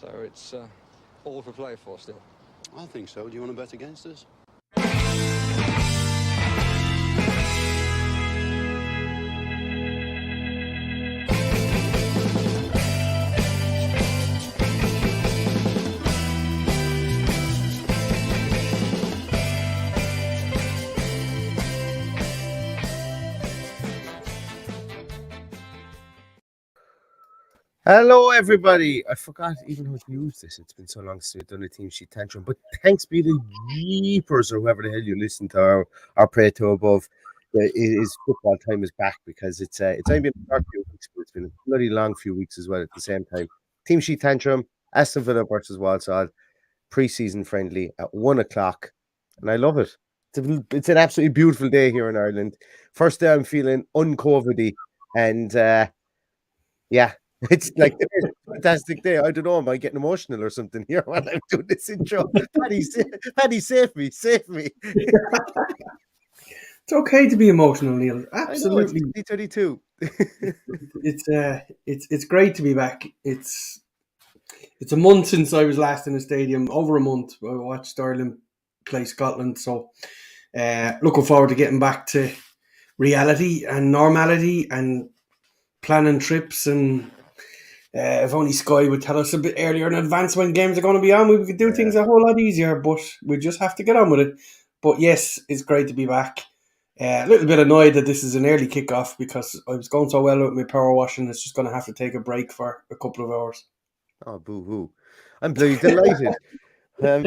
So it's all for play for still. I think so. Do you want to bet against us? Hello, everybody. I forgot even how to use this. It's been so long since we've done a Team Sheet Tantrum. But thanks be to Jeepers or whoever the hell you listen to our pray to above. It is football time is back because it's only been a short few weeks, but it's been a bloody long few weeks as well at the same time. Team Sheet Tantrum, Aston Villa versus Walsall, pre-season friendly at 1 o'clock. And I love it. It's an absolutely beautiful day here in Ireland. First day I'm feeling un-COVID-y. And yeah. It's like a fantastic day. I don't know. Am I getting emotional or something here while I'm doing this intro? Paddy, save me. It's okay to be emotional, Neil. Absolutely. I know, it's 2022. It's great to be back. It's a month since I was last in a stadium. Over a month. I watched Ireland play Scotland. So looking forward to getting back to reality and normality and planning trips and. If only Sky would tell us a bit earlier in advance when games are going to be on, we could do things a whole lot easier, but we just have to get on with it. But yes, it's great to be back. A little bit annoyed that this is an early kickoff because I was going so well with my power washing, it's just going to have to take a break for a couple of hours. Oh, boo-hoo. I'm bloody delighted.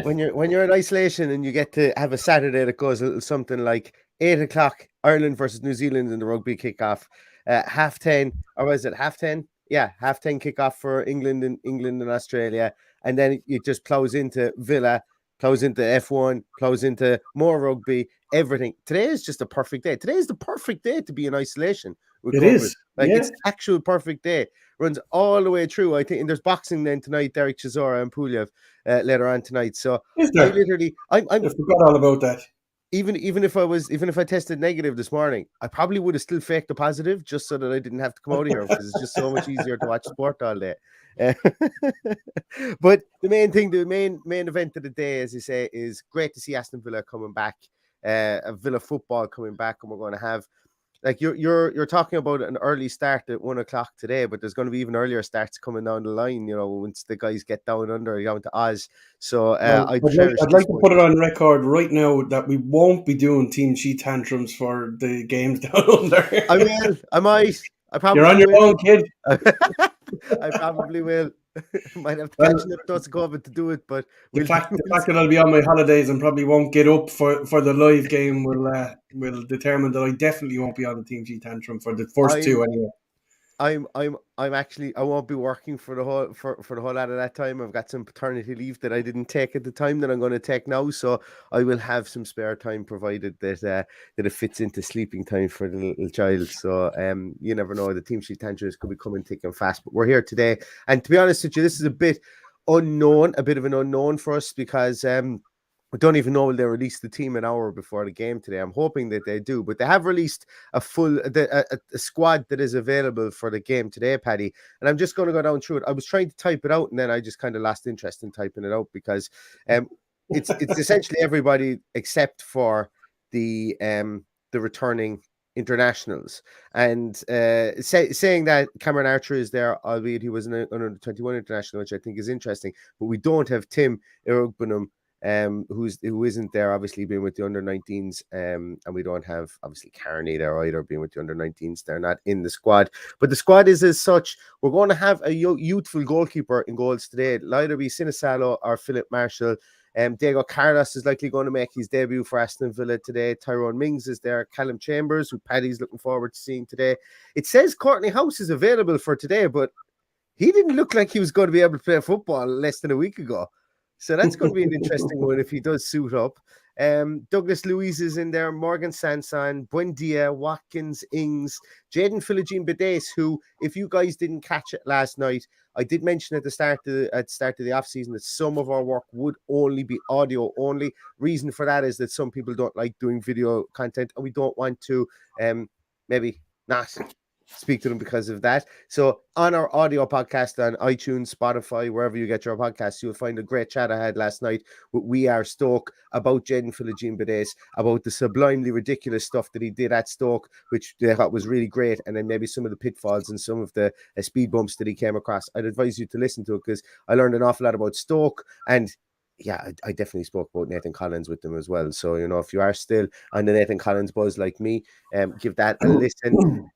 When you're in isolation and you get to have a Saturday that goes a little something like 8 o'clock, Ireland versus New Zealand in the rugby kickoff, 10:30, or was it 10:30? Yeah, 10:30 kickoff for England and Australia, and then it just plows into Villa, plows into F1, plows into more rugby, everything. Today is just a perfect day. Today is the perfect day to be in isolation. It is. It's actual perfect day. Runs all the way through. I think, and there's boxing then tonight. Derek Chisora and Pulev later on tonight. So is there? I forgot all about that. Even if I tested negative this morning, I probably would have still faked a positive just so that I didn't have to come out of here because it's just so much easier to watch sport all day. But the main thing, the main event of the day, as you say, is great to see Aston Villa coming back, Villa football coming back, and we're going to have. Like you're talking about an early start at 1 o'clock today, but there's going to be even earlier starts coming down the line. You know, once the guys get down to Oz. So I'd like to put it on record right now that we won't be doing Team Sheet Tantrums for the games down under. I might. You're on your own, kid. I probably will. Might have to catch an dose of COVID to do it, but the fact that I'll be on my holidays and probably won't get up for the live game will determine that I definitely won't be on the Team Sheet Tantrum for the first two anyway. I'm actually I won't be working for the whole lot of that time. I've got some paternity leave that I didn't take at the time that I'm going to take now, so I will have some spare time provided that it fits into sleeping time for the little child. So you never know, the Team Sheet Tantrums could be coming thick and fast, but we're here today. And to be honest with you, this is a bit of an unknown for us because I don't even know will they release the team an hour before the game today. I'm hoping that they do, but they have released a squad that is available for the game today, Paddy. And I'm just going to go down through it. I was trying to type it out, and then I just kind of lost interest in typing it out because it's essentially everybody except for the returning internationals. And saying that Cameron Archer is there, albeit he was an under 21 international, which I think is interesting. But we don't have Tim Irogbunum. Who isn't there, obviously being with the under-19s, and we don't have obviously Carney there either, being with the under-19s. They're not in the squad, but the squad is as such. We're going to have a youthful goalkeeper in goals today. It'll either be Sinisalo or Philip Marshall. Diego Carlos is likely going to make his debut for Aston Villa today. Tyrone Mings is there. Callum Chambers, who Paddy's looking forward to seeing today. It says Courtney House is available for today, but he didn't look like he was going to be able to play football less than a week ago. So that's going to be an interesting one if he does suit up. Douglas Luiz is in there, Morgan Sanson, Buendia, Watkins, Ings, Jaden Philogene Bedes, who, if you guys didn't catch it last night, I did mention at the start of the off-season that some of our work would only be audio only. Reason for that is that some people don't like doing video content, and we don't want to maybe not speak to them because of that. So on our audio podcast on iTunes, Spotify, wherever you get your podcasts, you'll find a great chat I had last night with We Are Stoke about Jaden Philogene-Bidace, about the sublimely ridiculous stuff that he did at Stoke, which they thought was really great, and then maybe some of the pitfalls and some of the speed bumps that he came across. I'd advise you to listen to it because I learned an awful lot about Stoke, and yeah, I definitely spoke about Nathan Collins with them as well. So, if you are still on the Nathan Collins buzz like me, give that a listen.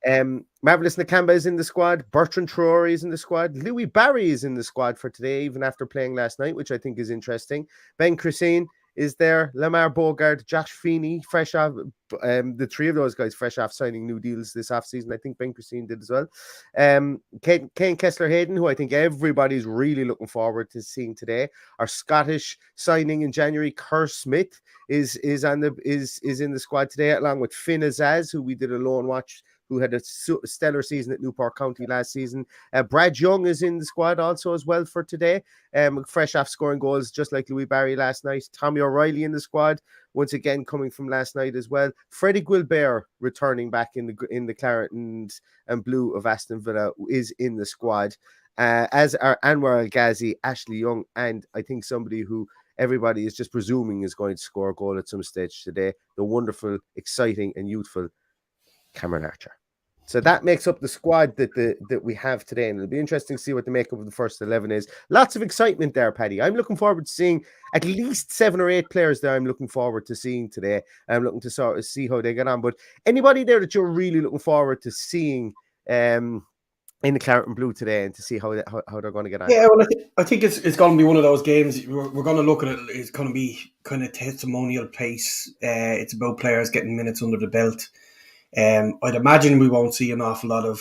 Marvelous Nakamba is in the squad. Bertrand Traore is in the squad. Louis Barry is in the squad for today, even after playing last night, which I think is interesting. Ben Christine is there. Lamar Bogard, Josh Feeney, fresh off. The three of those guys fresh off signing new deals this offseason. I think Ben Christine did as well. Kane Kessler-Hayden, who I think everybody's really looking forward to seeing today. Our Scottish signing in January, Kerr Smith, is in the squad today, along with Finn Azaz, who we did a loan watch, who had a stellar season at Newport County last season. Brad Young is in the squad also as well for today, fresh off scoring goals just like Louis Barry last night. Tommy O'Reilly in the squad, once again coming from last night as well. Freddie Guilbert returning back in the claret and blue of Aston Villa is in the squad, as are Anwar El-Ghazi, Ashley Young, and I think somebody who everybody is just presuming is going to score a goal at some stage today, the wonderful, exciting and youthful Cameron Archer. So that makes up the squad that we have today, and it'll be interesting to see what the makeup of the first 11 is. Lots of excitement there, Paddy. I'm looking forward to seeing at least 7 or 8 players there. I'm looking forward to seeing today. I'm looking to sort of see how they get on. But anybody there that you're really looking forward to seeing in the claret and blue today, and to see how they're going to get on? Yeah, well, I think it's going to be one of those games. We're going to look at it. It's going to be kind of testimonial pace. It's about players getting minutes under the belt. I'd imagine we won't see an awful lot of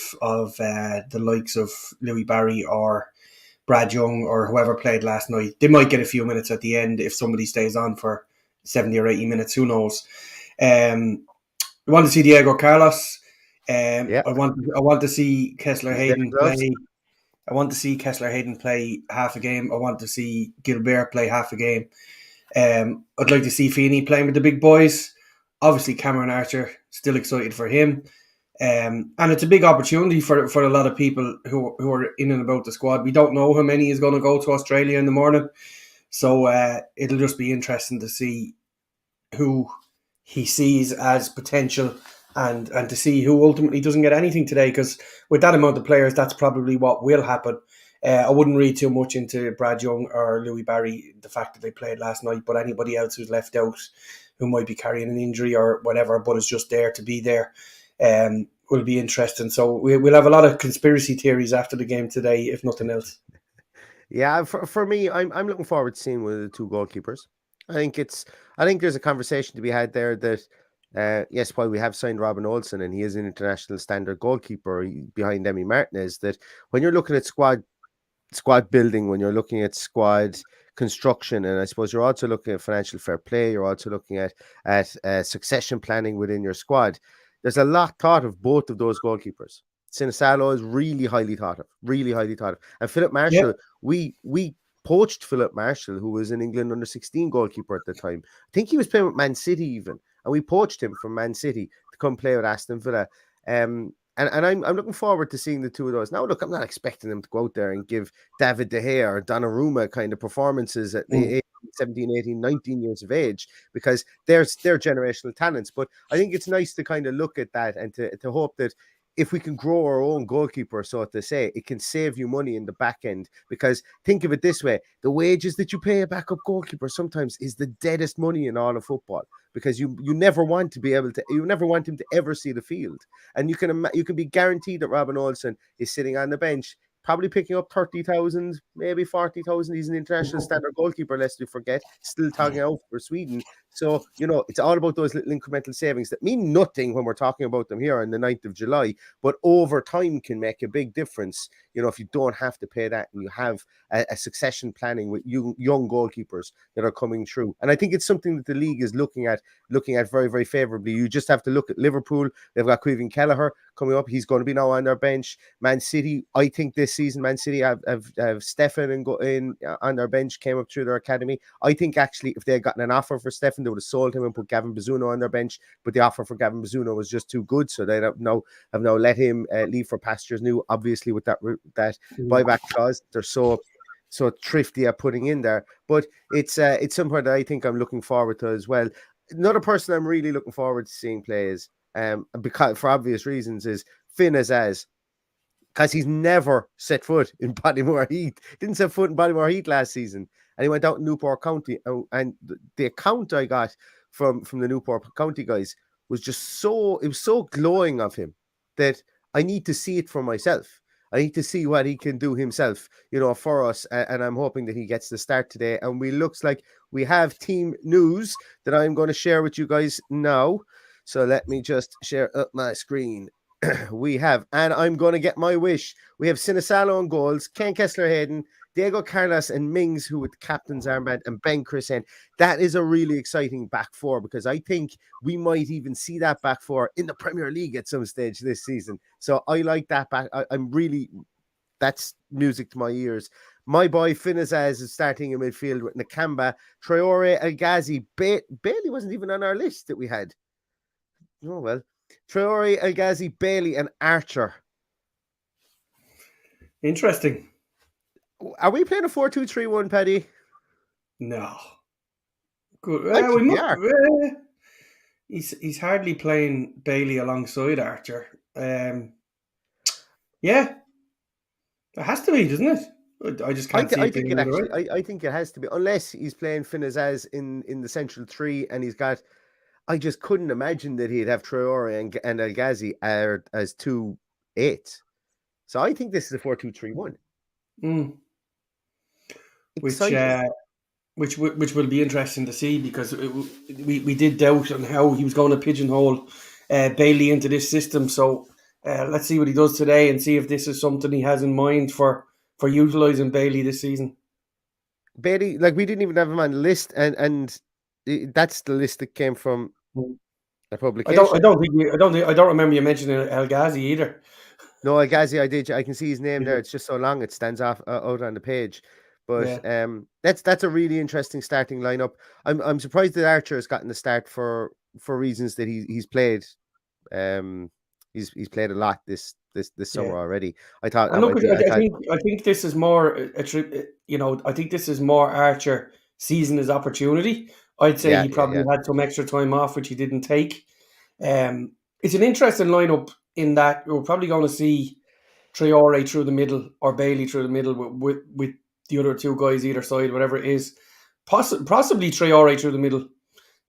the likes of Louis Barry or Brad Young or whoever played last night. They might get a few minutes at the end if somebody stays on for 70 or 80 minutes. Who knows? We want to see Diego Carlos. I want to see Kessler-Hayden play. I want to see Kessler-Hayden play half a game. I want to see Gilbert play half a game. I'd like to see Feeney playing with the big boys. Obviously, Cameron Archer, still excited for him. And it's a big opportunity for a lot of people who are in and about the squad. We don't know how many is going to go to Australia in the morning. So it'll just be interesting to see who he sees as potential and to see who ultimately doesn't get anything today. Because with that amount of players, that's probably what will happen. I wouldn't read too much into Brad Young or Louis Barry, the fact that they played last night, but anybody else who's left out, who might be carrying an injury or whatever, but is just there to be there, will be interesting. So we'll have a lot of conspiracy theories after the game today, if nothing else. Yeah, for me, I'm looking forward to seeing one of the two goalkeepers. I think there's a conversation to be had there that yes, while we have signed Robin Olsen and he is an international standard goalkeeper behind Emi Martinez, that when you're looking at squad building, when you're looking at squad construction, and I suppose you're also looking at financial fair play, you're also looking at succession planning within your squad. There's a lot thought of both of those goalkeepers. Sinisalo is really highly thought of. And Philip Marshall, we poached Philip Marshall, who was an England under-16 goalkeeper at the time. I think he was playing with Man City even, and we poached him from Man City to come play with Aston Villa. And I'm looking forward to seeing the two of those. Now, look, I'm not expecting them to go out there and give David De Gea or Donnarumma kind of performances at the 17, 18, 19 years of age, because they're generational talents. But I think it's nice to kind of look at that and to hope that if we can grow our own goalkeeper, so to say, it can save you money in the back end. Because think of it this way, the wages that you pay a backup goalkeeper sometimes is the deadest money in all of football, because you never want him to ever see the field. And you can be guaranteed that Robin Olsen is sitting on the bench, probably picking up 30,000, maybe 40,000. He's an international standard goalkeeper, lest we forget, still togging out for Sweden. So, it's all about those little incremental savings that mean nothing when we're talking about them here on the 9th of July, but over time can make a big difference, if you don't have to pay that and you have a succession planning with young goalkeepers that are coming through. And I think it's something that the league is looking at very, very favourably. You just have to look at Liverpool. They've got Caoimhín Kelleher coming up. He's going to be now on their bench. Man City, I think this season, Man City have Stefan on their bench, came up through their academy. I think actually if they had gotten an offer for Stefan often they would have sold him and put Gavin Bazzuno on their bench, but the offer for Gavin Bazzuno was just too good, so they have now let him leave for pastures new. Obviously, with that buyback clause, they're so thrifty at putting in there. But it's something that I think I'm looking forward to as well. Another person I'm really looking forward to seeing play is, because for obvious reasons, is Finn Azaz. Because he's never set foot in Bodymore Heath. Didn't set foot in Bodymore Heath last season. And he went out in Newport County. And the account I got from the Newport County guys was just it was so glowing of him that I need to see it for myself. I need to see what he can do himself, for us. And I'm hoping that he gets the start today. And looks like we have team news that I'm going to share with you guys now. So let me just share up my screen. We have, and I'm going to get my wish. We have Sinisalo on goals, Ken Kessler-Hayden, Diego Carlos and Mings, who with captain's armband, and Ben Chrisen. That is a really exciting back four, because I think we might even see that back four in the Premier League at some stage this season. So I like that back. That's music to my ears. My boy Finn Azaz is starting in midfield with Nakamba, Traore, El Ghazi. Bailey wasn't even on our list that we had. Oh, well. Traore, El Ghazi, Bailey, and Archer. Interesting. Are we playing a 4-2-3-1, Paddy? No. Good. I think we are. He's hardly playing Bailey alongside Archer. Yeah. It has to be, doesn't it? I just can't see it being another way. I think it has to be, unless he's playing Finn Azaz in the central three, and he's got. I just couldn't imagine that he'd have Traore and El Ghazi as 2-8. So I think this is a 4-2-3-1. Which will be interesting to see, because we did doubt on how he was going to pigeonhole Bailey into this system. So let's see what he does today and see if this is something he has in mind for utilising Bailey this season. Bailey, we didn't even have him on the list, and that's the list that came from a publication. I don't remember you mentioning El Ghazi either. No, El Ghazi, I did. I can see his name there. It's just so long it stands off out on the page. But that's a really interesting starting lineup. I'm surprised that Archer has gotten the start for reasons that he's played. He's played a lot this summer already. I thought. I think this is more I think this is more Archer seizing his opportunity. I'd say he probably had some extra time off, which he didn't take. It's an interesting lineup in that we're probably going to see Traore through the middle or Bailey through the middle with the other two guys either side, whatever it is. Possibly Traore through the middle.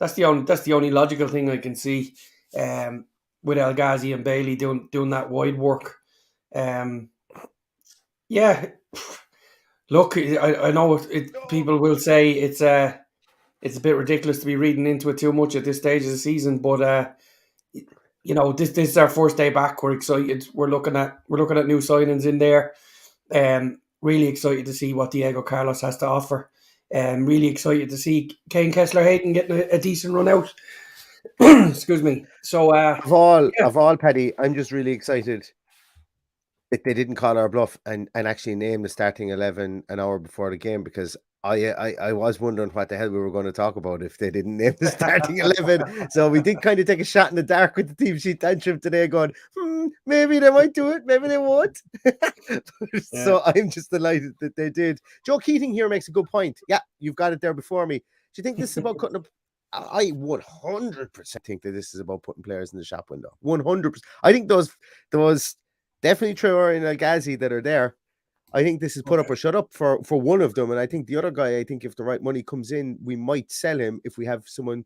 That's the only logical thing I can see. With El Ghazi and Bailey doing that wide work. Look, I know people will say it's a bit ridiculous to be reading into it too much at this stage of the season, but this is our first day back. We're excited. We're looking at new signings in there. Really excited to see what Diego Carlos has to offer. Really excited to see Kane Kessler-Hayden getting a decent run out. Excuse me. So of all, Paddy, I'm just really excited that they didn't call our bluff and actually name the starting 11 an hour before the game, because I was wondering what the hell we were going to talk about if they didn't name the starting 11. So we did kind of take a shot in the dark with the Team Sheet Tantrum today, going, maybe they might do it, maybe they won't. So I'm just delighted that they did. Joe Keating here makes a good point. Yeah, you've got it there before me. Do you think this is about cutting up? I 100% think that this is about putting players in the shop window. 100%. I think those definitely Traore and El Ghazi that are there. I think this is put up or shut up for one of them. And I think the other guy, I think if the right money comes in, we might sell him if we have someone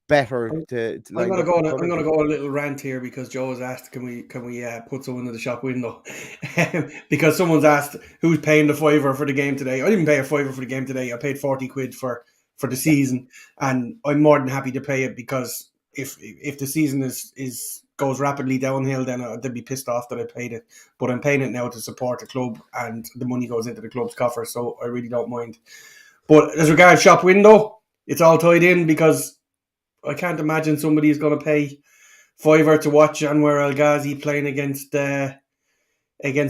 better to I'm going to go a little rant here, because Joe has asked, can we put someone in the shop window? Because someone's asked who's paying the $5 for the game today. I didn't pay a £5 for the game today. I paid 40 quid for the season, and I'm more than happy to pay it, because if the season goes rapidly downhill, then I'd be pissed off that I paid it. But I'm paying it now to support the club, and the money goes into the club's coffer, so I really don't mind. But as regards shop window, it's all tied in, because I can't imagine somebody is going to pay £5 to watch Anwar El Ghazi playing against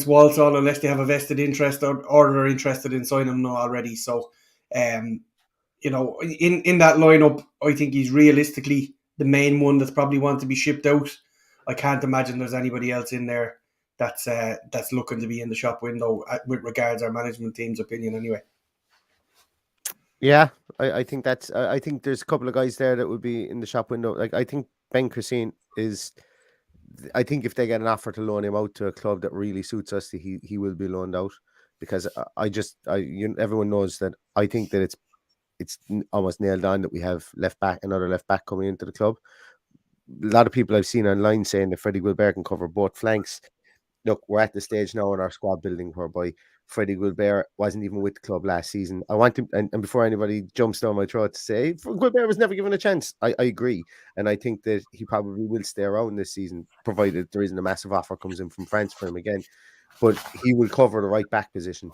Walsall unless they have a vested interest or they're interested in signing him already. So in that lineup, I think he's realistically the main one that's probably want to be shipped out. I can't imagine there's anybody else in there that's looking to be in the shop window with regards our management team's opinion anyway. Yeah, I think that's. I think there's a couple of guys there that would be in the shop window. Like I think Ben Christine is. I think if they get an offer to loan him out to a club that really suits us, he will be loaned out because everyone knows that I think that it's almost nailed on that we have another left back coming into the club. A lot of people I've seen online saying that Freddie Gilbert can cover both flanks. Look, we're at the stage now in our squad building whereby Freddie Gilbert wasn't even with the club last season. I want him, and before anybody jumps down my throat to say Gilbert was never given a chance, I agree. And I think that he probably will stay around this season, provided there isn't a massive offer comes in from France for him again. But he will cover the right back position.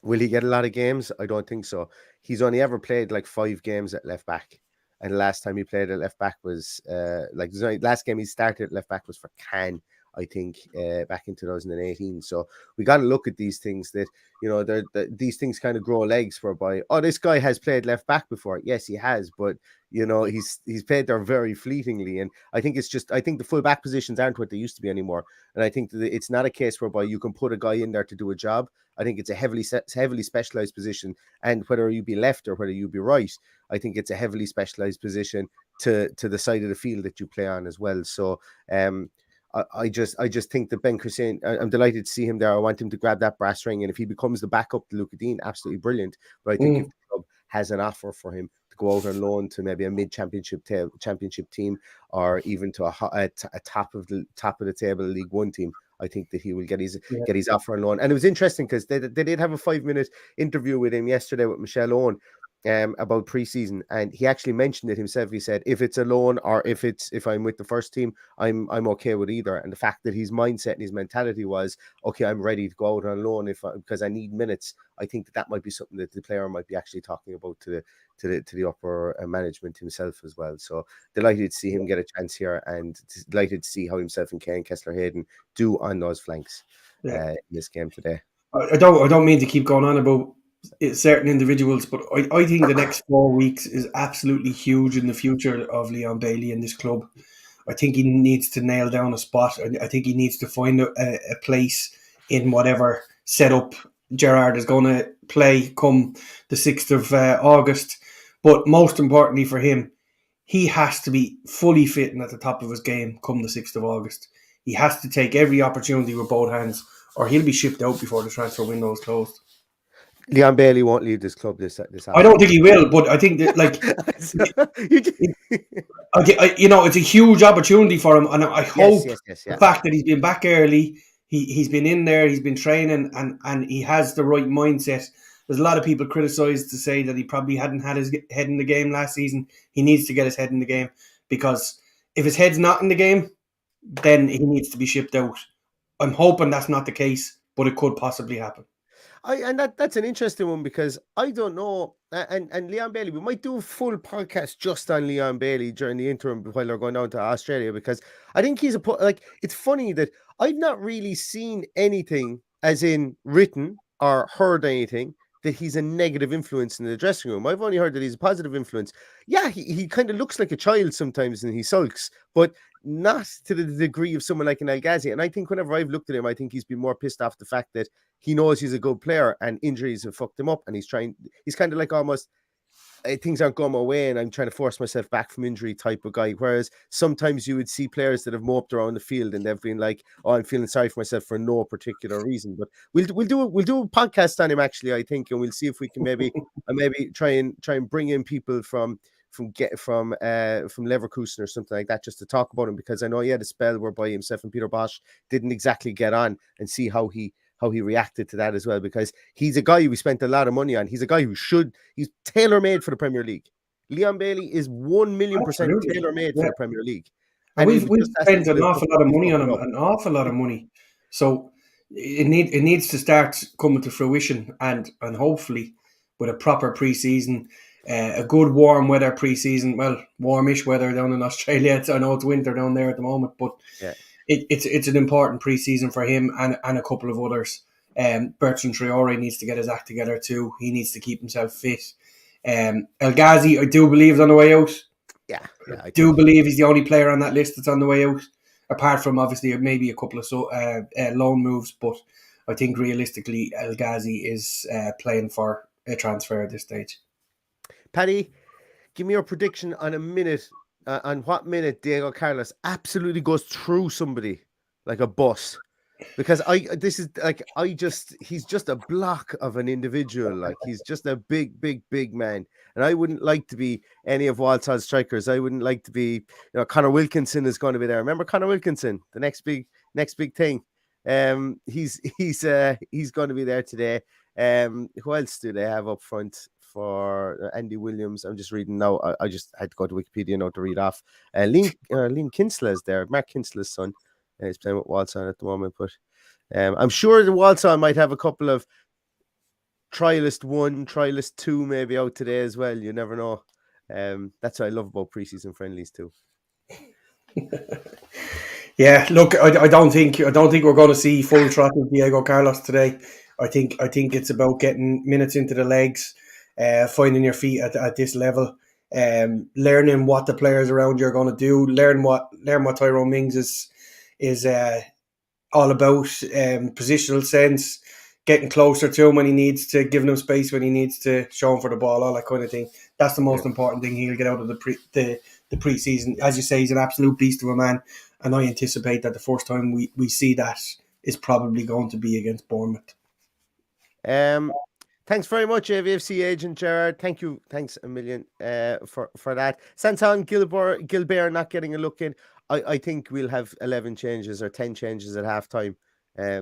Will he get a lot of games? I don't think so. He's only ever played like 5 games at left back. And the last time he played at left back was last game he started at left back was for Cannes, I think, back in 2018. So we got to look at these things that, these things kind of grow legs whereby, this guy has played left back before. Yes, he has, but he's played there very fleetingly. And I think the full back positions aren't what they used to be anymore. And I think that it's not a case whereby you can put a guy in there to do a job. I think it's a heavily specialized position. And whether you be left or whether you be right, I think it's a heavily specialized position to the side of the field that you play on as well. So, I just think that Ben Christine, I'm delighted to see him there. I want him to grab that brass ring, and if he becomes the backup to Luca Dean, absolutely brilliant. But I think if the club has an offer for him to go out on loan to maybe a mid-championship team, or even to a top of the table League One team, I think that he will get his offer on loan. And it was interesting because they did have a 5-minute interview with him yesterday with Michelle Owen about preseason, and he actually mentioned it himself. He said, if it's a loan or if I'm with the first team, I'm okay with either. And the fact that his mindset and his mentality was, okay, I'm ready to go out on loan because I need minutes. I think that might be something that the player might be actually talking about to the upper management himself as well. So delighted to see him get a chance here, and delighted to see how himself and Kane Kessler-Hayden do on those flanks in this game today. I don't mean to keep going on about certain individuals, but I think the next 4 weeks is absolutely huge in the future of Leon Bailey in this club. I think he needs to nail down a spot. I think he needs to find a place in whatever setup Gerrard is going to play come the 6th of August. But most importantly for him, he has to be fully fit and at the top of his game come the 6th of August. He has to take every opportunity with both hands, or he'll be shipped out before the transfer window is closed. Leon Bailey won't leave this club this I don't think he will, but I think that it's a huge opportunity for him, and I hope the fact that he's been back early, he's been in there, he's been training, and he has the right mindset. There's a lot of people criticised to say that he probably hadn't had his head in the game last season. He needs to get his head in the game, because if his head's not in the game, then he needs to be shipped out. I'm hoping that's not the case, but it could possibly happen. That's an interesting one, because I don't know, and Leon Bailey, we might do a full podcast just on Leon Bailey during the interim while they're going down to Australia, because I think he's it's funny that I've not really seen anything as in written or heard anything that he's a negative influence in the dressing room. I've only heard that he's a positive influence. Yeah, he kind of looks like a child sometimes and he sulks, but not to the degree of someone like an El Ghazi. And I think whenever I've looked at him, I think he's been more pissed off the fact that he knows he's a good player and injuries have fucked him up, and he's kind of like almost things aren't going my way and I'm trying to force myself back from injury type of guy. Whereas sometimes you would see players that have moped around the field and they've been like, oh, I'm feeling sorry for myself for no particular reason. But we'll do a podcast on him actually, I think, and we'll see if we can maybe try and bring in people from Leverkusen or something like that, just to talk about him, because I know he had a spell whereby himself and Peter Bosch didn't exactly get on, and see how he reacted to that as well, because he's a guy we spent a lot of money on. He's a guy he's tailor-made for the Premier League. Leon Bailey is 1,000,000% tailor-made for the Premier League. And we've spent an awful lot of money on him, an awful lot of money. So it needs to start coming to fruition, and hopefully with a proper pre-season, a good warm weather pre-season, well, warmish weather down in Australia. I know it's winter down there at the moment, but yeah. It's an important pre-season for him and a couple of others. Bertrand Traore needs to get his act together too. He needs to keep himself fit. El Ghazi, I do believe, is on the way out. Yeah, I do believe he's the only player on that list that's on the way out, apart from obviously maybe a couple of loan moves. But I think realistically, El Ghazi is playing for a transfer at this stage. Paddy, give me your prediction on a minute, on what minute Diego Carlos absolutely goes through somebody like a bus. Because he's just a block of an individual. Like, he's just a big, big, big man. And I wouldn't like to be any of Walsall's strikers. I wouldn't like to be, Connor Wilkinson is going to be there. Remember Connor Wilkinson, the next big thing. He's going to be there today. Who else do they have up front for Andy Williams? I'm just reading now. I just had to go to Wikipedia now to read off. Liam Kinsella is there, Mark Kinsella's son. He's playing with Walsall at the moment, but I'm sure the Walsall might have a couple of trialist 1, trialist 2 maybe out today as well. You never know. That's what I love about preseason friendlies too. Yeah, look, I don't think we're going to see full throttle Diego Carlos today. I think it's about getting minutes into the legs, finding your feet at this level, learning what the players around you are going to do, learn what Tyrone Mings is all about, positional sense, getting closer to him when he needs to, giving him space when he needs to, show him for the ball, all that kind of thing. That's the most important thing he'll get out of the preseason. As you say, he's an absolute beast of a man, and I anticipate that the first time we see that is probably going to be against Bournemouth. Thanks very much, AVFC agent Gerard. Thanks a million for that. Santon Gilbert not getting a look in. I think we'll have 11 changes or 10 changes at halftime.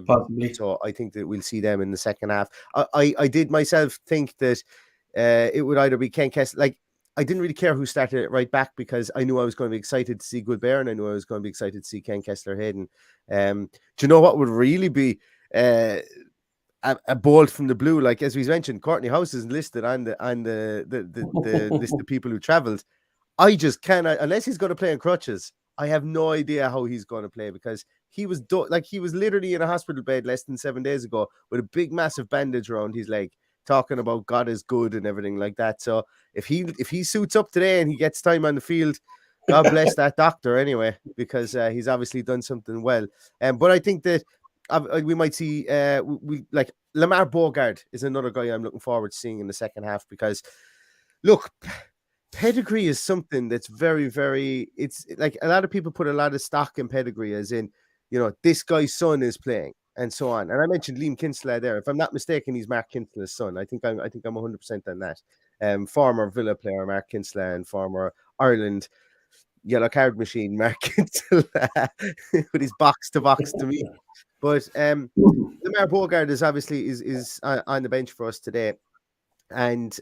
Possibly. So I think that we'll see them in the second half. I did myself think that it would either be Ken Kessler. Like, I didn't really care who started it right back because I knew I was going to be excited to see Gilbert and I knew I was going to be excited to see Ken Kessler Hayden. Do you know what would really be a bolt from the blue? Like, as we mentioned, Courtney House is listed on the list of people who travelled. I just cannot, unless he's going to play in crutches. I have no idea how he's going to play because he was literally in a hospital bed less than 7 days ago with a big, massive bandage around his leg, talking about God is good and everything like that. So if he suits up today and he gets time on the field, God bless that doctor anyway, because he's obviously done something well. But I think that we might see like Lamar Bogard is another guy I'm looking forward to seeing in the second half because, look, pedigree is something that's very, very, it's like a lot of people put a lot of stock in pedigree as in, this guy's son is playing and so on. And I mentioned Liam Kinsella there. If I'm not mistaken, he's Mark Kinsella's son. I think I'm 100% on that. Former Villa player Mark Kinsella and former Ireland yellow card machine Mark Kinsella with his box to me. But Lamar Bogard is obviously is on the bench for us today. And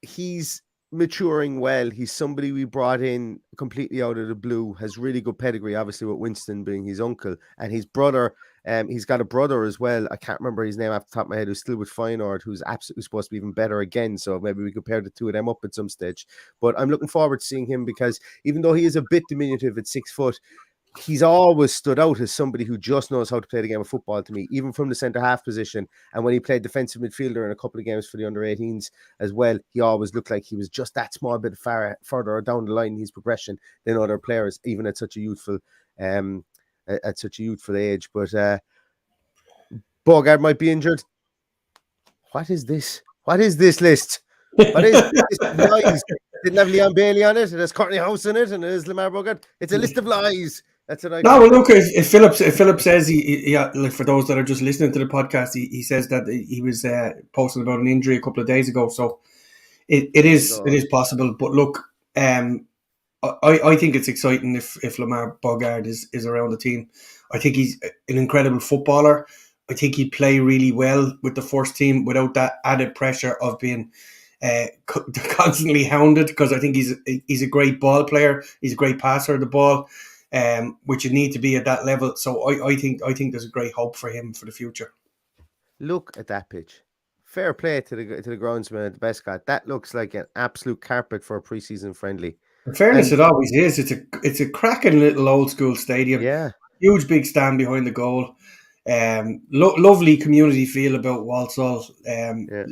he's maturing well. He's somebody we brought in completely out of the blue, has really good pedigree, obviously with Winston being his uncle and his brother. He's got a brother as well. I can't remember his name off the top of my head, who's still with Feyenoord, who's absolutely supposed to be even better again. So maybe we could pair the two of them up at some stage. But I'm looking forward to seeing him because even though he is a bit diminutive at 6 foot, he's always stood out as somebody who just knows how to play the game of football to me, even from the centre-half position. And when he played defensive midfielder in a couple of games for the under-18s as well, he always looked like he was just that small bit further down the line in his progression than other players, even at such a youthful age. But Bogard might be injured. What is this? What is this list? What is this? Lies. Didn't have Leon Bailey on it. It has Courtney House in it, and it is Lamar Bogard. It's a list of lies. That's what I. No, well, look, if Philip says he like, for those that are just listening to the podcast, he says that he was posting about an injury a couple of days ago. So it is possible. But look, I think it's exciting if Lamar Bogard is around the team. I think he's an incredible footballer. I think he'd play really well with the first team without that added pressure of being constantly hounded, because I think he's a great ball player. He's a great passer of the ball, which you need to be at that level. So I think there's a great hope for him for the future. Look at that pitch. Fair play to the groundsman at the Bescott. That looks like an absolute carpet for a preseason friendly. In fairness, it always is. It's a cracking little old school stadium. Yeah. Huge big stand behind the goal. Lovely community feel about Walsall. Yeah.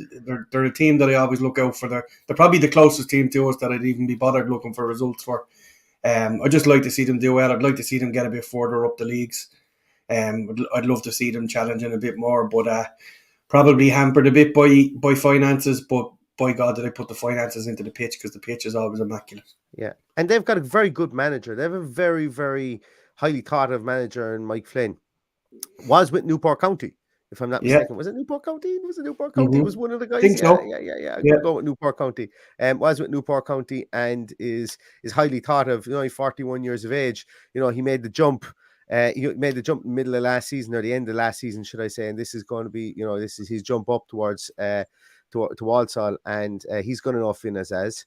They're a team that I always look out for. They're probably the closest team to us that I'd even be bothered looking for results for. I just like to see them do well. I'd like to see them get a bit further up the leagues. I'd love to see them challenging a bit more, but probably hampered a bit by finances. But by God, did I put the finances into the pitch, because the pitch is always immaculate. Yeah, and they've got a very good manager. They have a very, very highly thought of manager in Mike Flynn. Was with Newport County, if I'm not Yeah. mistaken. Was it Newport County? Was it Newport County? Mhm. Was one of the guys? Think Yeah, so. yeah. I'm Yeah. gonna go with Newport County. Was with Newport County and is highly thought of. You know, he's 41 years of age. You know, he made the jump. He made the jump in the middle of last season, or the end of last season, should I say? And this is going to be, you know, this is his jump up towards to Walsall, and he's going to know Finn as.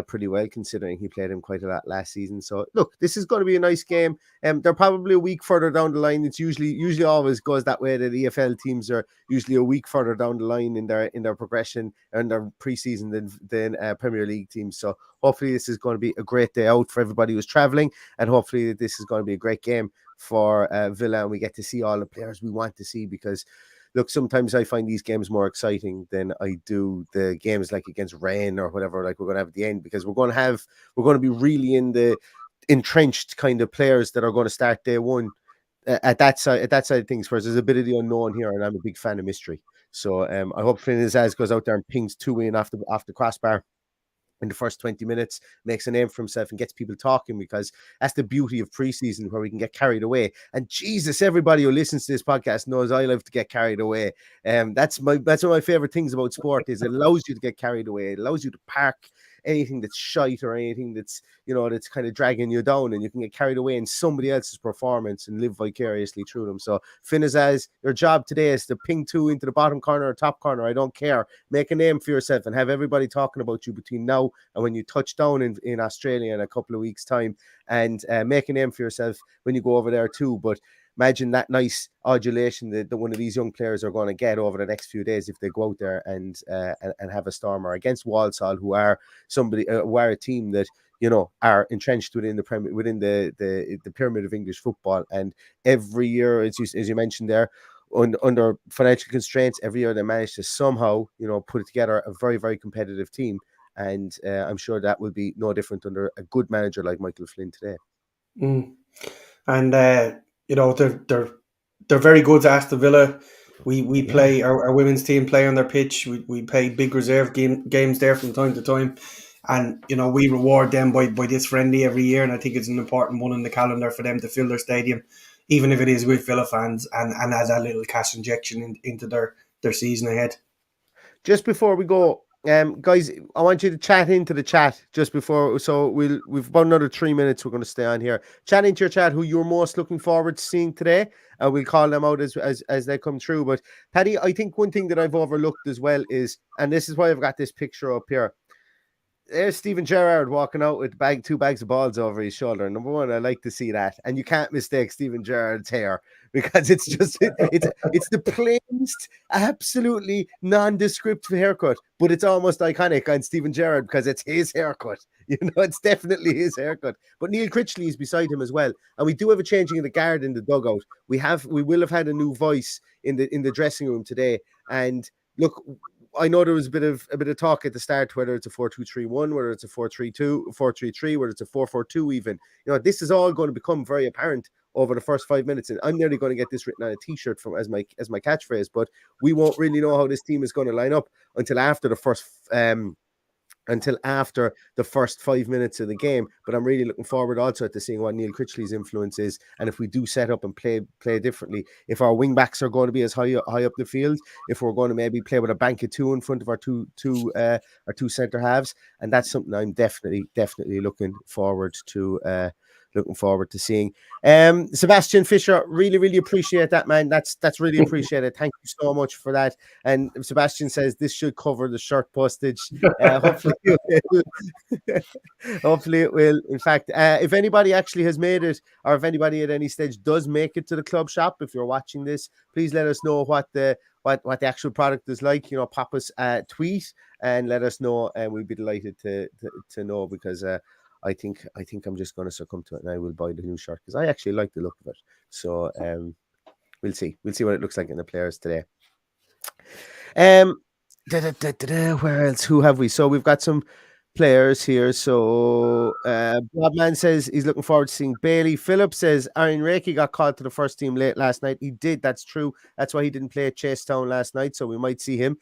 Pretty well, considering he played him quite a lot last season. So look, this is going to be a nice game. They're probably a week further down the line. It's usually always goes that way. The EFL teams are usually a week further down the line in their progression and their preseason than Premier League teams. So hopefully this is going to be a great day out for everybody who's traveling, and hopefully this is going to be a great game for Villa, and we get to see all the players we want to see, because look, sometimes I find these games more exciting than I do the games like against Rennes or whatever, like we're going to have at the end, because we're going to be really in the entrenched kind of players that are going to start day one at that side of things. Whereas there's a bit of the unknown here, and I'm a big fan of mystery. So I hope Finn goes out there and pings 2 in off the crossbar in the first 20 minutes, makes a name for himself and gets people talking, because that's the beauty of preseason, where we can get carried away. And Jesus, everybody who listens to this podcast knows I love to get carried away. That's one of my favorite things about sport, is it allows you to get carried away. It allows you to park anything that's shite or anything that's, you know, that's kind of dragging you down, and you can get carried away in somebody else's performance and live vicariously through them. So Finn, as your job today is to ping 2 into the bottom corner or top corner, I don't care. Make a name for yourself and have everybody talking about you between now and when you touch down in Australia in a couple of weeks' time, and make a name for yourself when you go over there too. But imagine that nice adulation that one of these young players are going to get over the next few days if they go out there and have a stormer against Walsall, who are a team that, you know, are entrenched within the pyramid of English football. And every year, as you mentioned there, under financial constraints, every year they manage to somehow, you know, put together a very, very competitive team. And I'm sure that will be no different under a good manager like Michael Flynn today. And you know, they're very good. Aston Villa, we play our women's team play on their pitch. We play big reserve games there from time to time, and you know, we reward them by this friendly every year. And I think it's an important one in the calendar for them to fill their stadium, even if it is with Villa fans, and as a little cash injection into their season ahead. Just before we go, guys, I want you to chat into the chat just before. So we've about another 3 minutes. We're going to stay on here. Chat into your chat who you're most looking forward to seeing today, and we'll call them out as they come through. But Paddy, I think one thing that I've overlooked as well is, and this is why I've got this picture up here. There's Stephen Gerrard walking out with 2 bags of balls over his shoulder. Number one, I like to see that, and you can't mistake Stephen Gerrard's hair, because it's just it's the plainest, absolutely nondescript haircut, but it's almost iconic on Stephen Gerrard because it's his haircut. You know, it's definitely his haircut. But Neil Critchley is beside him as well, and we do have a changing of the guard in the dugout. We will have had a new voice in the dressing room today, and look, I know there was a bit of talk at the start, whether it's a 4-2-3-1, whether it's a 4-3-2, 4-3-3, whether it's a 4-4-2 even. You know, this is all going to become very apparent over the first 5 minutes, and I'm nearly going to get this written on a t-shirt as my catchphrase. But we won't really know how this team is going to line up until after the first 5 minutes of the game. But I'm really looking forward also to seeing what Neil Critchley's influence is, and if we do set up and play differently, if our wing backs are going to be as high up the field, if we're going to maybe play with a bank of 2 in front of our two centre halves. And that's something I'm definitely looking forward to seeing. Sebastian Fisher, really appreciate that, man. That's really appreciated. Thank you so much for that. And Sebastian says this should cover the shirt postage. Hopefully it will. In fact, if anybody actually has made it, or if anybody at any stage does make it to the club shop, if you're watching this, please let us know what the actual product is like. You know, pop us a tweet and let us know, and we'll be delighted to know, because I think I'm just going to succumb to it, and I will buy the new shirt because I actually like the look of it. So we'll see. We'll see what it looks like in the players today. Where else? Who have we? So we've got some players here. So Bobman says he's looking forward to seeing Bailey. Philip says Aaron Reiki got called to the first team late last night. He did. That's true. That's why he didn't play at Chasetown last night. So we might see him.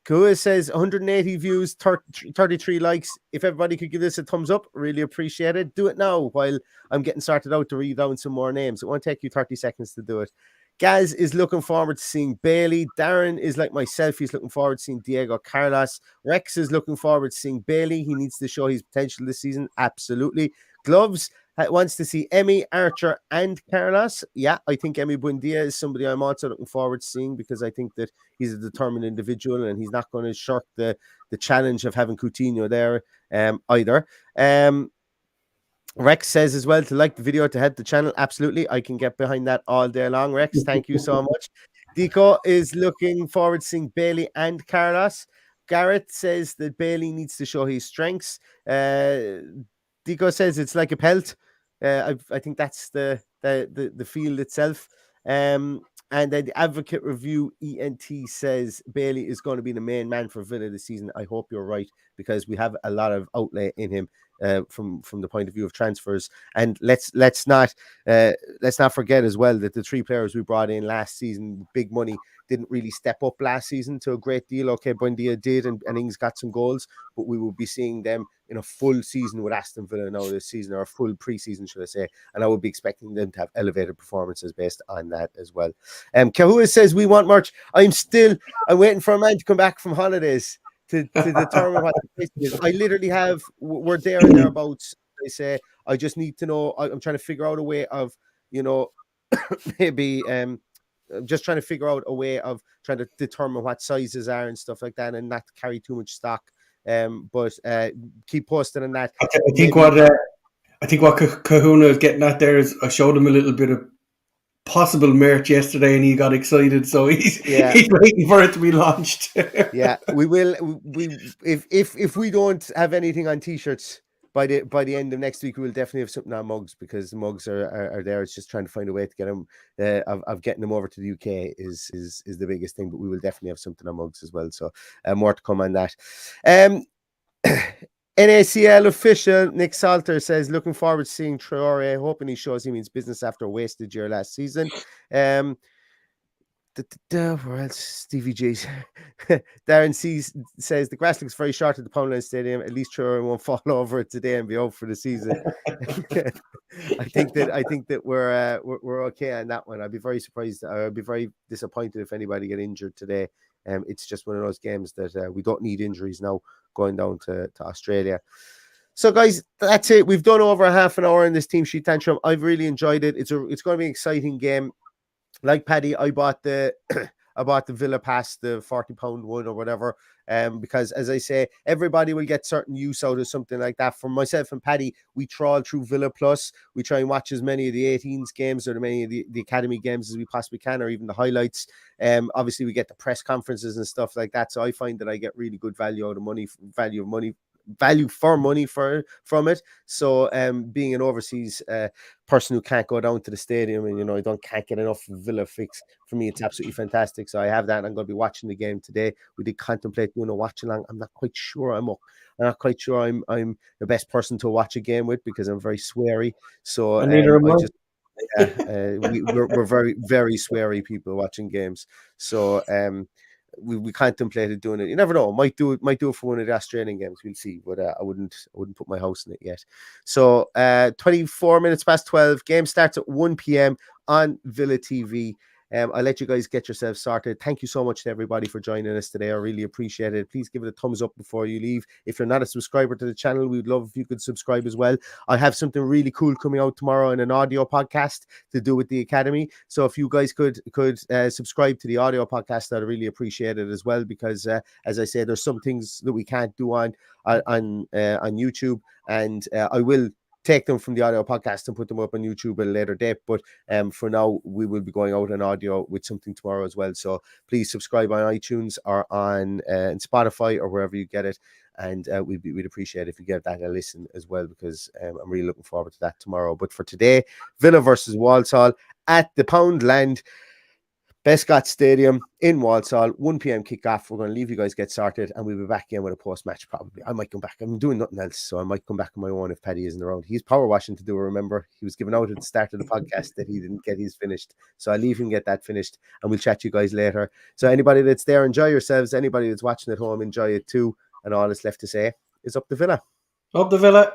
Kua says 180 views, 33 likes. If everybody could give this a thumbs up, really appreciate it. Do it now while I'm getting started out to read down some more names. It won't take you 30 seconds to do it. Gaz is looking forward to seeing Bailey. Darren is like myself. He's looking forward to seeing Diego Carlos. Rex is looking forward to seeing Bailey. He needs to show his potential this season. Absolutely. Gloves wants to see Emmy, Archer, and Carlos. Yeah, I think Emmy Buendia is somebody I'm also looking forward to seeing because I think that he's a determined individual and he's not going to shirk the challenge of having Coutinho there either. Rex says as well to like the video to help the channel. Absolutely. I can get behind that all day long, Rex. Thank you so much. Deco is looking forward to seeing Bailey and Carlos. Garrett says that Bailey needs to show his strengths. Deco says it's like a pelt. I think that's the field itself. And then the Advocate Review ENT says Bailey is going to be the main man for Villa this season. I hope you're right because we have a lot of outlay in him from the point of view of transfers. And let's not forget as well that the 3 players we brought in last season, big money, didn't really step up last season to a great deal. Okay, Buendia did, and Ings got some goals, but we will be seeing them in a full season with Aston Villa now this season, or a full pre-season, should I say, and I would be expecting them to have elevated performances based on that as well. Kahua says we want merch. I'm waiting for a man to come back from holidays to determine what the price is. I literally have, we're there and thereabouts. They say, I just need to know, I'm trying to figure out a way of, maybe I'm just trying to figure out a way of trying to determine what sizes are and stuff like that and not carry too much stock. But keep posting on that. I think what Kahuna is getting at there is I showed him a little bit of possible merch yesterday and he got excited, so he's waiting for it to be launched. Yeah, we will. If we don't have anything on t-shirts by the end of next week, we will definitely have something on mugs because the mugs are there. It's just trying to find a way to get them of getting them over to the UK is the biggest thing, but we will definitely have something on mugs as well. So more to come on that. NACL official Nick Salter says looking forward to seeing Traore, hoping he shows he means business after a wasted year last season. Where else? Stevie G. Darren C says the grass looks very short at the Poundland Stadium. At least Traore won't fall over it today and be out for the season. I think that we're okay on that one. I'd be very surprised. I'd be very disappointed if anybody get injured today. It's just one of those games that we don't need injuries now going down to Australia. So, guys, that's it. We've done over a half an hour in this Team Sheet Tantrum. I've really enjoyed it. It's going to be an exciting game. Like Paddy, I bought the Villa Pass, the £40 one or whatever, because as I say, everybody will get certain use out of something like that. For myself and Paddy, we trawl through Villa Plus. We try and watch as many of the 18s games or many of the academy games as we possibly can, or even the highlights. Obviously, we get the press conferences and stuff like that. So I find that I get really good value for money from it. So being an overseas person who can't go down to the stadium and I can't get enough Villa fix, for me it's absolutely fantastic. So I have that and I'm going to be watching the game today. We did contemplate doing a watch along. I'm not quite sure I'm not sure I'm the best person to watch a game with because I'm very sweary. So we're very, very sweary people watching games. So we contemplated doing it. You never know. Might do it for one of the Australian games. We'll see. But I wouldn't put my house in it yet. So 24 minutes past 12. Game starts at 1 p.m. on Villa TV. I'll let you guys get yourselves started. Thank you so much to everybody for joining us today. I really appreciate it. Please give it a thumbs up before you leave. If you're not a subscriber to the channel, we'd love if you could subscribe as well. I have something really cool coming out tomorrow in an audio podcast to do with the Academy. So if you guys could subscribe to the audio podcast, I'd really appreciate it as well, because as I said, there's some things that we can't do on YouTube, and I will take them from the audio podcast and put them up on YouTube at a later date. But for now, we will be going out on audio with something tomorrow as well. So please subscribe on iTunes or on Spotify or wherever you get it. And we'd appreciate if you give that a listen as well, because I'm really looking forward to that tomorrow. But for today, Villa versus Walsall at the Poundland Bescott Stadium in Walsall, 1 p.m. kickoff. We're going to leave you guys get started, and we'll be back again with a post-match probably. I might come back. I'm doing nothing else, so I might come back on my own if Paddy isn't around. He's power washing to do, remember. He was giving out at the start of the podcast that he didn't get his finished. So I'll leave him get that finished, and we'll chat to you guys later. So anybody that's there, enjoy yourselves. Anybody that's watching at home, enjoy it too. And all that's left to say is up the Villa. Up the Villa.